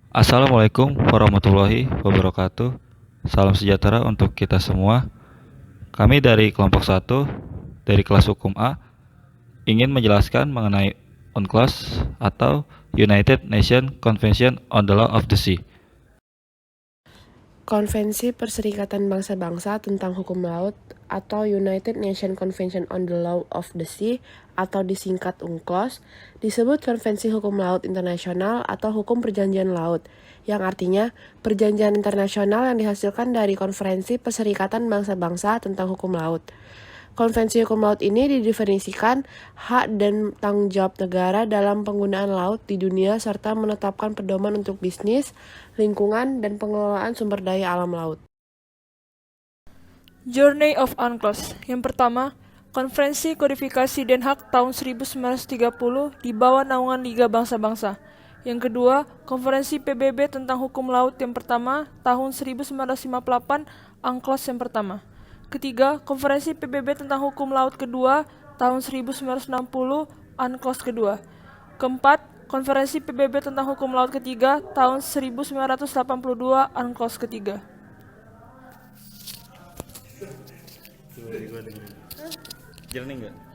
Assalamualaikum warahmatullahi wabarakatuh. Salam sejahtera untuk kita semua. Kami dari kelompok 1 dari kelas hukum A ingin menjelaskan mengenai UNCLOS atau United Nations Convention on the Law of the Sea. Konvensi Perserikatan Bangsa-Bangsa tentang Hukum Laut atau United Nations Convention on the Law of the Sea atau disingkat UNCLOS disebut Konvensi Hukum Laut Internasional atau Hukum Perjanjian Laut, yang artinya perjanjian internasional yang dihasilkan dari Konferensi Perserikatan Bangsa-Bangsa tentang Hukum Laut. Konvensi hukum laut ini didefinisikan hak dan tanggung jawab negara dalam penggunaan laut di dunia serta menetapkan pedoman untuk bisnis, lingkungan, dan pengelolaan sumber daya alam laut. Journey of UNCLOS. Yang pertama, Konferensi Kodifikasi Den Haag tahun 1930 di bawah naungan Liga Bangsa-Bangsa. Yang kedua, Konferensi PBB tentang Hukum Laut yang pertama tahun 1958, UNCLOS yang pertama. Ketiga, Konferensi PBB tentang Hukum Laut kedua tahun 1960, UNCLOS kedua. Keempat, Konferensi PBB tentang Hukum Laut ketiga tahun 1982, UNCLOS ketiga. Jernih nggak?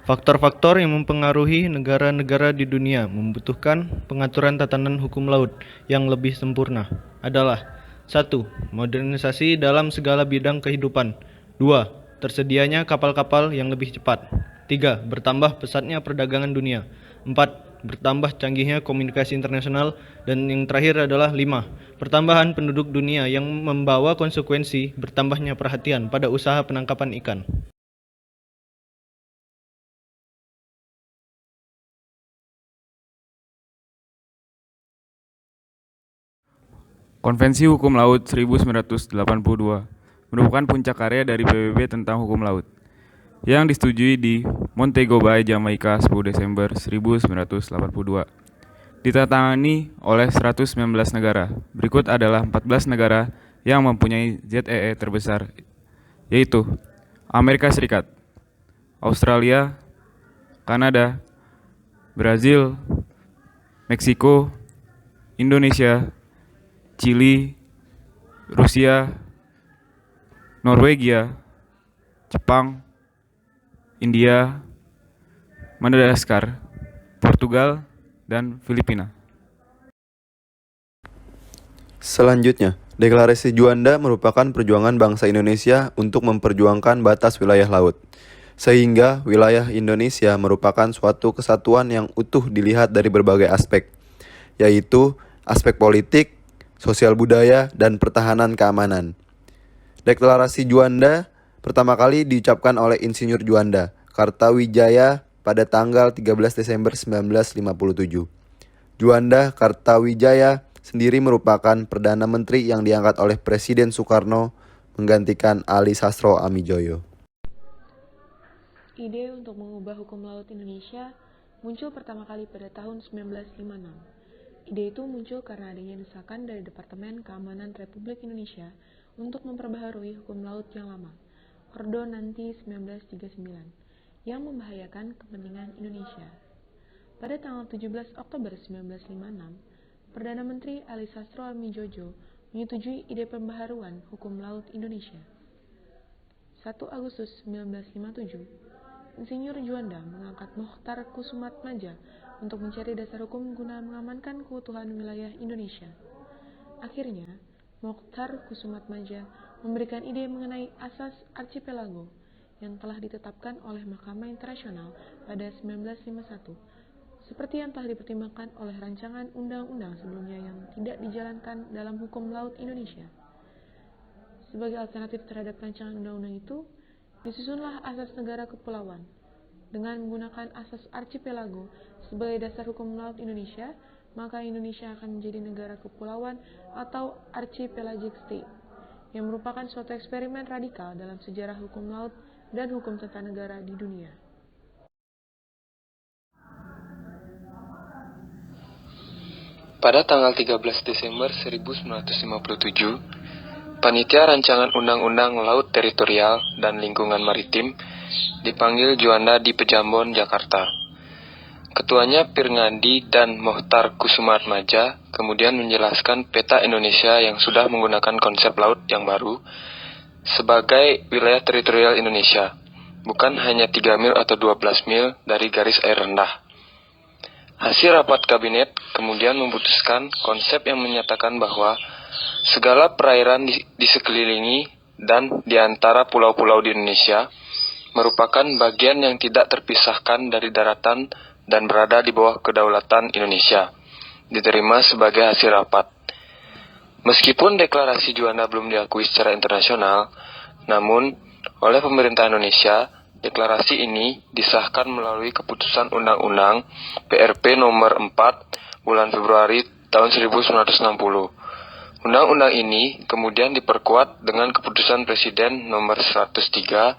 Faktor-faktor yang mempengaruhi negara-negara di dunia membutuhkan pengaturan tatanan hukum laut yang lebih sempurna adalah 1. Modernisasi dalam segala bidang kehidupan. 2. Tersedianya kapal-kapal yang lebih cepat. 3. Bertambah pesatnya perdagangan dunia. 4. Bertambah canggihnya komunikasi internasional. Dan yang terakhir adalah 5. Pertambahan penduduk dunia yang membawa konsekuensi bertambahnya perhatian pada usaha penangkapan ikan. Konvensi Hukum Laut 1982 merupakan puncak karya dari PBB tentang hukum laut yang disetujui di Montego Bay, Jamaika 10 Desember 1982. Ditandatangani oleh 119 negara. Berikut adalah 14 negara yang mempunyai ZEE terbesar, yaitu Amerika Serikat, Australia, Kanada, Brazil, Meksiko, Indonesia, Chili, Rusia, Norwegia, Jepang, India, Madagaskar, Portugal, dan Filipina. Selanjutnya, Deklarasi Juanda merupakan perjuangan bangsa Indonesia untuk memperjuangkan batas wilayah laut, sehingga wilayah Indonesia merupakan suatu kesatuan yang utuh dilihat dari berbagai aspek, yaitu aspek politik, sosial budaya, dan pertahanan keamanan. Deklarasi Juanda pertama kali diucapkan oleh Insinyur Juanda Kartawijaya pada tanggal 13 Desember 1957. Juanda Kartawijaya sendiri merupakan Perdana Menteri yang diangkat oleh Presiden Soekarno menggantikan Ali Sastro Amijoyo. Ide untuk mengubah hukum laut Indonesia muncul pertama kali pada tahun 1956. Ide itu muncul karena adanya desakan dari Departemen Keamanan Republik Indonesia untuk memperbaharui hukum laut yang lama, Ordo Nanti 1939, yang membahayakan kepentingan Indonesia. Pada tanggal 17 Oktober 1956, Perdana Menteri Ali Sastro Amijoyo menyetujui ide pembaharuan hukum laut Indonesia. 1 Agustus 1957, Insinyur Juanda mengangkat Mokhtar Kusumatmaja untuk mencari dasar hukum guna mengamankan keutuhan wilayah Indonesia. Akhirnya, Mokhtar Kusumatmaja memberikan ide mengenai asas archipelago yang telah ditetapkan oleh Mahkamah Internasional pada 1951, seperti yang telah dipertimbangkan oleh rancangan undang-undang sebelumnya yang tidak dijalankan dalam hukum laut Indonesia. Sebagai alternatif terhadap rancangan undang-undang itu, disusunlah asas negara kepulauan. Dengan menggunakan asas archipelago sebagai dasar hukum laut Indonesia, maka Indonesia akan menjadi negara kepulauan atau archipelagic state, yang merupakan suatu eksperimen radikal dalam sejarah hukum laut dan hukum tata negara di dunia. Pada tanggal 13 Desember 1957, Panitia Rancangan Undang-Undang Laut Teritorial dan Lingkungan Maritim dipanggil Juanda di Pejambon, Jakarta. Ketuanya Pirngadi dan Mohtar Kusumaatmadja kemudian menjelaskan peta Indonesia yang sudah menggunakan konsep laut yang baru sebagai wilayah teritorial Indonesia, bukan hanya 3 mil atau 12 mil dari garis air rendah. Hasil rapat kabinet kemudian memutuskan konsep yang menyatakan bahwa segala perairan di sekelilingi dan di antara pulau-pulau di Indonesia merupakan bagian yang tidak terpisahkan dari daratan dan berada di bawah kedaulatan Indonesia, diterima sebagai hasil rapat. Meskipun deklarasi Juanda belum diakui secara internasional, namun oleh pemerintah Indonesia, deklarasi ini disahkan melalui keputusan Undang-Undang PRP nomor 4 bulan Februari tahun 1960. Undang-undang ini kemudian diperkuat dengan keputusan Presiden nomor 103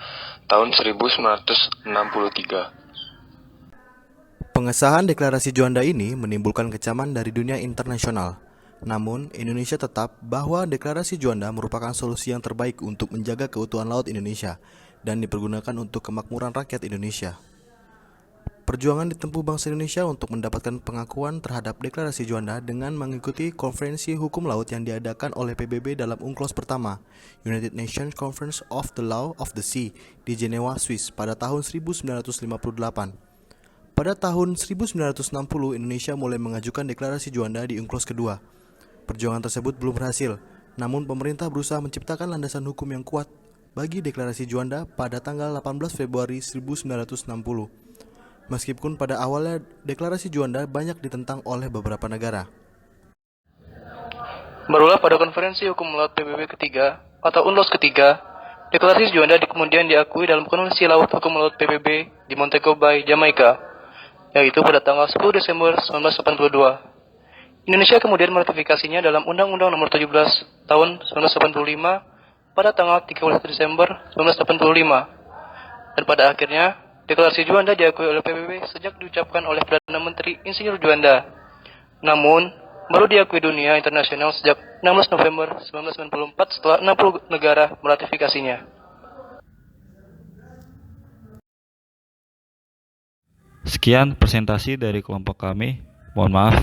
tahun 1963. Pengesahan deklarasi Juanda ini menimbulkan kecaman dari dunia internasional. Namun, Indonesia tetap bahwa deklarasi Juanda merupakan solusi yang terbaik untuk menjaga keutuhan laut Indonesia dan dipergunakan untuk kemakmuran rakyat Indonesia. Perjuangan ditempuh bangsa Indonesia untuk mendapatkan pengakuan terhadap deklarasi Juanda dengan mengikuti konferensi hukum laut yang diadakan oleh PBB dalam UNCLOS pertama, United Nations Conference of the Law of the Sea, di Jenewa, Swiss pada tahun 1958. Pada tahun 1960, Indonesia mulai mengajukan deklarasi Juanda di UNCLOS kedua. Perjuangan tersebut belum berhasil, namun pemerintah berusaha menciptakan landasan hukum yang kuat bagi deklarasi Juanda pada tanggal 18 Februari 1960. Meskipun pada awalnya deklarasi Juanda banyak ditentang oleh beberapa negara. Barulah pada konferensi hukum laut PBB ketiga atau UNCLOS ketiga, deklarasi Juanda kemudian diakui dalam konvensi laut hukum laut PBB di Montego Bay, Jamaika, yaitu pada tanggal 10 Desember 1982. Indonesia kemudian meratifikasinya dalam Undang-Undang Nomor 17 Tahun 1985 pada tanggal 31 Desember 1985. Dan pada akhirnya, deklarasi Juanda diakui oleh PBB sejak diucapkan oleh Perdana Menteri Insinyur Juanda. Namun, baru diakui dunia internasional sejak 16 November 1994 setelah 60 negara meratifikasinya. Sekian presentasi dari kelompok kami. Mohon maaf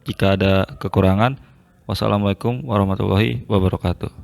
jika ada kekurangan. Wassalamualaikum warahmatullahi wabarakatuh.